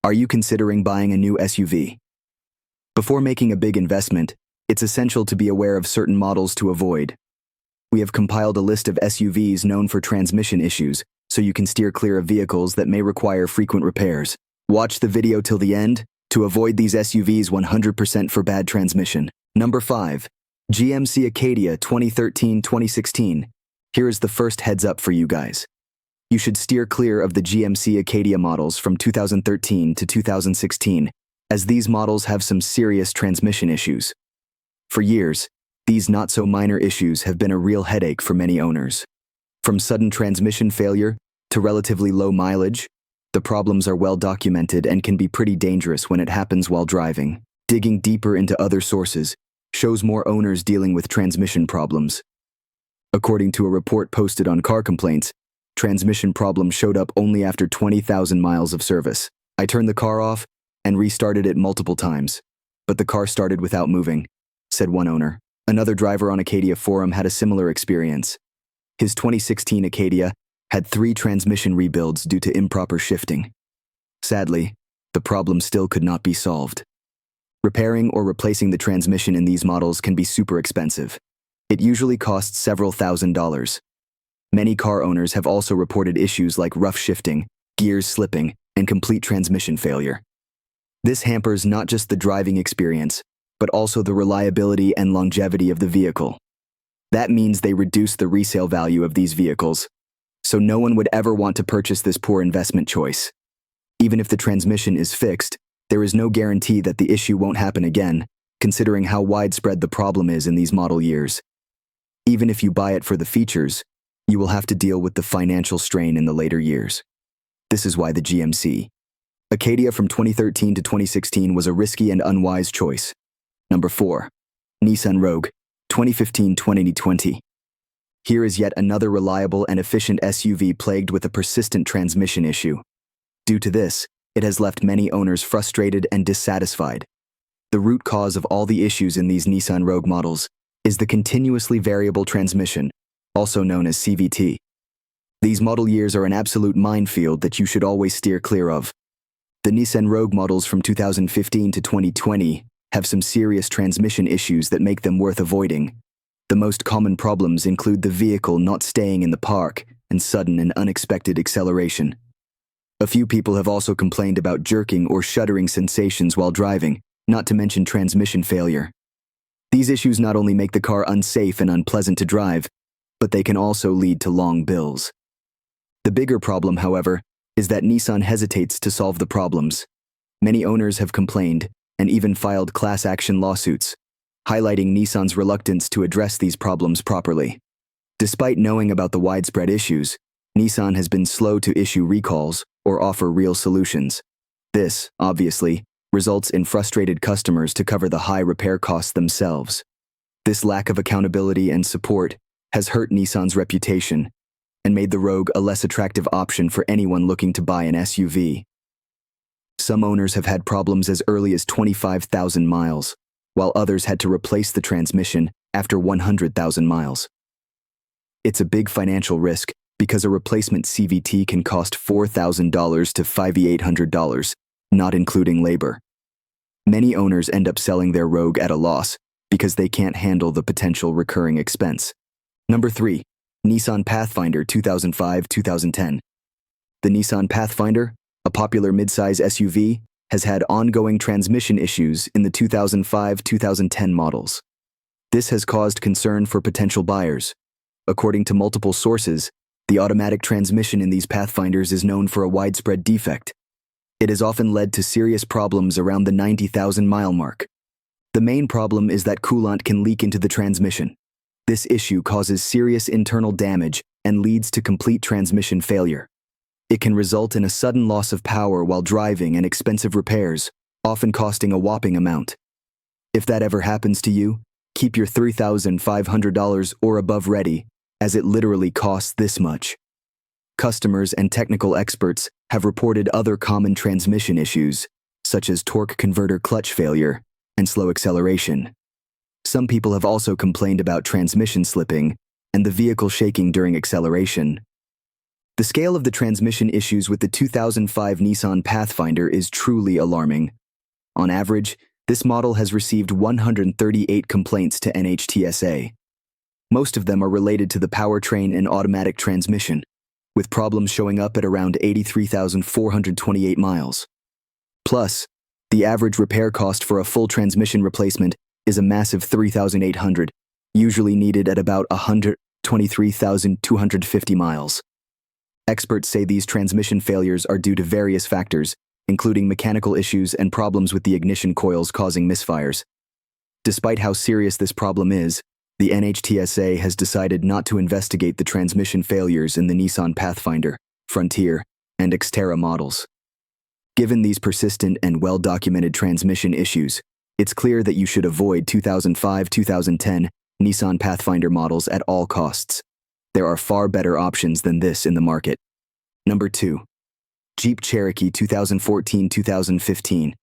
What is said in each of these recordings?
Are you considering buying a new SUV? Before making a big investment, it's essential to be aware of certain models to avoid. We have compiled a list of SUVs known for transmission issues, so you can steer clear of vehicles that may require frequent repairs. Watch the video till the end to avoid these SUVs 100% for bad transmission. Number 5. GMC Acadia 2013-2016. Here is the first heads up for you guys. You should steer clear of the GMC Acadia models from 2013 to 2016, as these models have some serious transmission issues. For years, these not-so-minor issues have been a real headache for many owners. From sudden transmission failure to relatively low mileage, the problems are well documented and can be pretty dangerous when it happens while driving. Digging deeper into other sources shows more owners dealing with transmission problems. According to a report posted on Car Complaints, transmission problems showed up only after 20,000 miles of service. I turned the car off and restarted it multiple times, but the car started without moving, said one owner. Another driver on Acadia forum had a similar experience. His 2016 Acadia had 3 transmission rebuilds due to improper shifting. Sadly, the problem still could not be solved. Repairing or replacing the transmission in these models can be super expensive. It usually costs several $1,000s. Many car owners have also reported issues like rough shifting, gears slipping, and complete transmission failure. This hampers not just the driving experience, but also the reliability and longevity of the vehicle. That means they reduce the resale value of these vehicles, so no one would ever want to purchase this poor investment choice. Even if the transmission is fixed, there is no guarantee that the issue won't happen again, considering how widespread the problem is in these model years. Even if you buy it for the features, you will have to deal with the financial strain in the later years. This is why the GMC Acadia from 2013 to 2016 was a risky and unwise choice. Number 4. Nissan Rogue 2015-2020. Here is yet another reliable and efficient SUV plagued with a persistent transmission issue. Due to this, it has left many owners frustrated and dissatisfied. The root cause of all the issues in these Nissan Rogue models is the continuously variable transmission, also known as CVT. These model years are an absolute minefield that you should always steer clear of. The Nissan Rogue models from 2015 to 2020 have some serious transmission issues that make them worth avoiding. The most common problems include the vehicle not staying in the park and sudden and unexpected acceleration. A few people have also complained about jerking or shuddering sensations while driving, not to mention transmission failure. These issues not only make the car unsafe and unpleasant to drive, but they can also lead to long bills. The bigger problem, however, is that Nissan hesitates to solve the problems. Many owners have complained and even filed class action lawsuits, highlighting Nissan's reluctance to address these problems properly. Despite knowing about the widespread issues, Nissan has been slow to issue recalls or offer real solutions. This, obviously, results in frustrated customers to cover the high repair costs themselves. This lack of accountability and support has hurt Nissan's reputation and made the Rogue a less attractive option for anyone looking to buy an SUV. Some owners have had problems as early as 25,000 miles, while others had to replace the transmission after 100,000 miles. It's a big financial risk because a replacement CVT can cost $4,000 to $5,800, not including labor. Many owners end up selling their Rogue at a loss because they can't handle the potential recurring expense. Number 3. Nissan Pathfinder 2005-2010. The Nissan Pathfinder, a popular midsize SUV, has had ongoing transmission issues in the 2005-2010 models. This has caused concern for potential buyers. According to multiple sources, the automatic transmission in these Pathfinders is known for a widespread defect. It has often led to serious problems around the 90,000-mile mark. The main problem is that coolant can leak into the transmission. This issue causes serious internal damage and leads to complete transmission failure. It can result in a sudden loss of power while driving and expensive repairs, often costing a whopping amount. If that ever happens to you, keep your $3,500 or above ready, as it literally costs this much. Customers and technical experts have reported other common transmission issues, such as torque converter clutch failure and slow acceleration. Some people have also complained about transmission slipping and the vehicle shaking during acceleration. The scale of the transmission issues with the 2005 Nissan Pathfinder is truly alarming. On average, this model has received 138 complaints to NHTSA. Most of them are related to the powertrain and automatic transmission, with problems showing up at around 83,428 miles. Plus, the average repair cost for a full transmission replacement is a massive $3,800, usually needed at about 123,250 miles. Experts say these transmission failures are due to various factors, including mechanical issues and problems with the ignition coils causing misfires. Despite how serious this problem is, the NHTSA has decided not to investigate the transmission failures in the Nissan Pathfinder, Frontier, and Xterra models. Given these persistent and well-documented transmission issues, it's clear that you should avoid 2005-2010 Nissan Pathfinder models at all costs. There are far better options than this in the market. Number 2. Jeep Cherokee 2014-2015.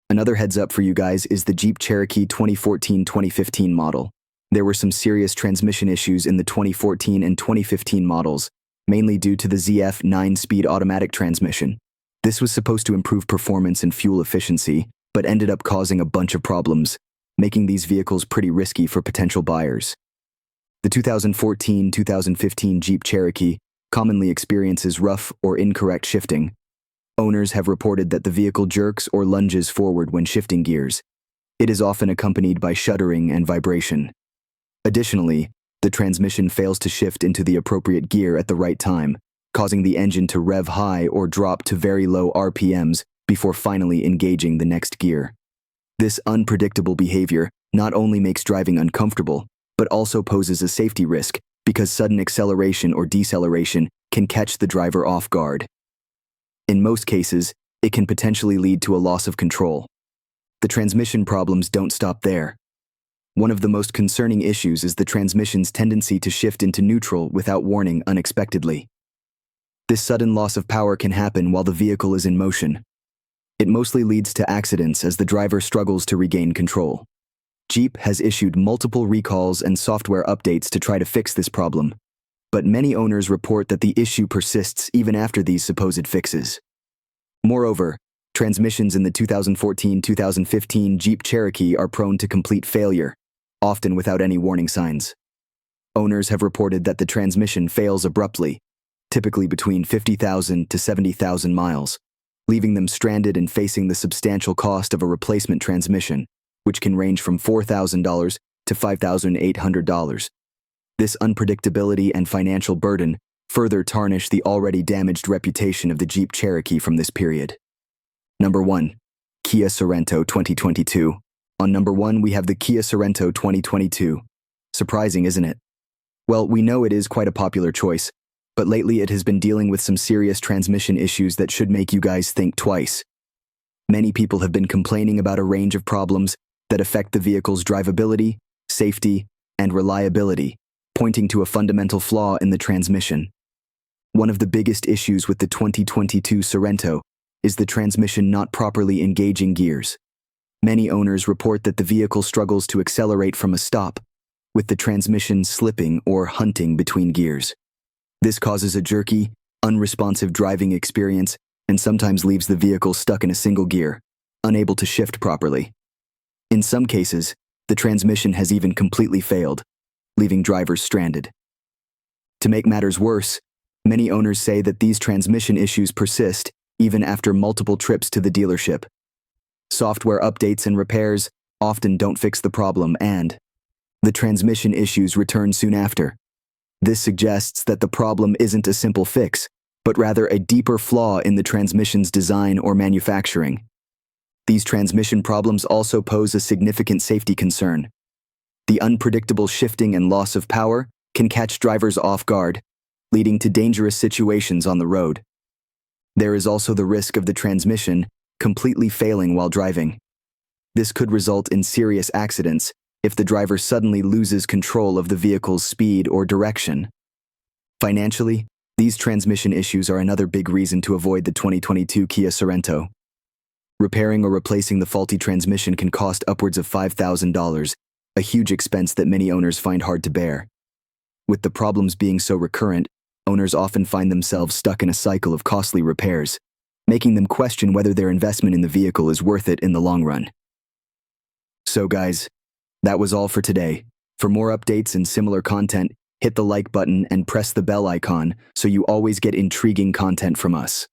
Another heads up for you guys is the Jeep Cherokee 2014-2015 model. There were some serious transmission issues in the 2014 and 2015 models, mainly due to the ZF 9-speed automatic transmission. This was supposed to improve performance and fuel efficiency, but ended up causing a bunch of problems, making these vehicles pretty risky for potential buyers. The 2014-2015 Jeep Cherokee commonly experiences rough or incorrect shifting. Owners have reported that the vehicle jerks or lunges forward when shifting gears. It is often accompanied by shuddering and vibration. Additionally, the transmission fails to shift into the appropriate gear at the right time, causing the engine to rev high or drop to very low RPMs before finally engaging the next gear. This unpredictable behavior not only makes driving uncomfortable, but also poses a safety risk because sudden acceleration or deceleration can catch the driver off guard. In most cases, it can potentially lead to a loss of control. The transmission problems don't stop there. One of the most concerning issues is the transmission's tendency to shift into neutral without warning unexpectedly. This sudden loss of power can happen while the vehicle is in motion. It mostly leads to accidents as the driver struggles to regain control. Jeep has issued multiple recalls and software updates to try to fix this problem, but many owners report that the issue persists even after these supposed fixes. Moreover, transmissions in the 2014-2015 Jeep Cherokee are prone to complete failure, often without any warning signs. Owners have reported that the transmission fails abruptly, typically between 50,000 to 70,000 miles, leaving them stranded and facing the substantial cost of a replacement transmission, which can range from $4,000 to $5,800. This unpredictability and financial burden further tarnish the already damaged reputation of the Jeep Cherokee from this period. Number 1. Kia Sorento 2022. On number 1, we have the Kia Sorento 2022. Surprising, isn't it? Well, we know it is quite a popular choice, but lately it has been dealing with some serious transmission issues that should make you guys think twice. Many people have been complaining about a range of problems that affect the vehicle's drivability, safety, and reliability, pointing to a fundamental flaw in the transmission. One of the biggest issues with the 2022 Sorento is the transmission not properly engaging gears. Many owners report that the vehicle struggles to accelerate from a stop, with the transmission slipping or hunting between gears. This causes a jerky, unresponsive driving experience and sometimes leaves the vehicle stuck in a single gear, unable to shift properly. In some cases, the transmission has even completely failed, leaving drivers stranded. To make matters worse, many owners say that these transmission issues persist even after multiple trips to the dealership. Software updates and repairs often don't fix the problem, and the transmission issues return soon after. This suggests that the problem isn't a simple fix, but rather a deeper flaw in the transmission's design or manufacturing. These transmission problems also pose a significant safety concern. The unpredictable shifting and loss of power can catch drivers off guard, leading to dangerous situations on the road. There is also the risk of the transmission completely failing while driving. This could result in serious accidents if the driver suddenly loses control of the vehicle's speed or direction. Financially, these transmission issues are another big reason to avoid the 2022 Kia Sorento. Repairing or replacing the faulty transmission can cost upwards of $5,000, a huge expense that many owners find hard to bear. With the problems being so recurrent, owners often find themselves stuck in a cycle of costly repairs, making them question whether their investment in the vehicle is worth it in the long run. So guys, that was all for today. For more updates and similar content, hit the like button and press the bell icon so you always get intriguing content from us.